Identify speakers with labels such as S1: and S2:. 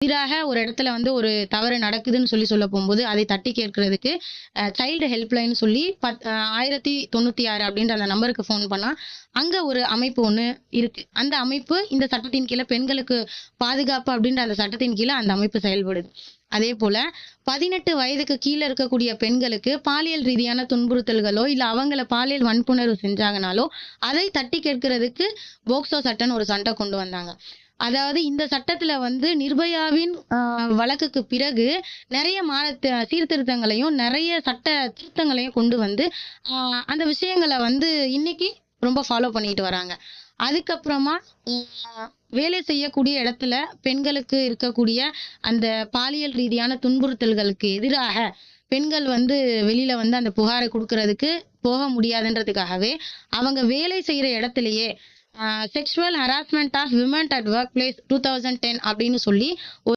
S1: எதிராக ஒரு இடத்துல வந்து ஒரு தவறு நடக்குதுன்னு சொல்ல போகும்போது அதை தட்டி கேட்கறதுக்கு சைல்டு ஹெல்ப்லைன் சொல்லி 1096 அப்படின்ற அந்த நம்பருக்கு ஃபோன் பண்ணா அங்க ஒரு அமைப்பு ஒண்ணு இருக்கு. அந்த அமைப்பு இந்த சட்டத்தின் கீழே பெண்களுக்கு பாதுகாப்பு அப்படின்ற அந்த சட்டத்தின் கீழே அந்த அமைப்பு செயல்படுது. அதே போல 18 வயதுக்கு கீழே இருக்கக்கூடிய பெண்களுக்கு பாலியல் ரீதியான துன்புறுத்தல்களோ இல்ல அவங்கள பாலியல் வன்புணர்வு செஞ்சாங்கனாலோ அதை தட்டி கேட்கறதுக்கு போக்சோ சட்டம்னு ஒரு சட்டம் கொண்டு வந்தாங்க. அதாவது இந்த சட்டத்துல வந்து நிர்பயாவின் வழக்குக்கு பிறகு நிறைய சீர்திருத்தங்களையும் நிறைய சட்ட திருத்தங்களையும் கொண்டு வந்து அந்த விஷயங்களை வந்து இன்னைக்கு ரொம்ப ஃபாலோ பண்ணிட்டு வராங்க. அதுக்கப்புறமா வேலை செய்யக்கூடிய இடத்துல பெண்களுக்கு இருக்கக்கூடிய அந்த பாலியல் ரீதியான துன்புறுத்தல்களுக்கு எதிராக பெண்கள் வந்து வெளியில வந்து அந்த புகாரை கொடுக்கறதுக்கு போக முடியாதுன்றதுக்காகவே அவங்க வேலை செய்யற இடத்திலேயே sexual harassment of women at work place 2010 அப்படின்னு சொல்லி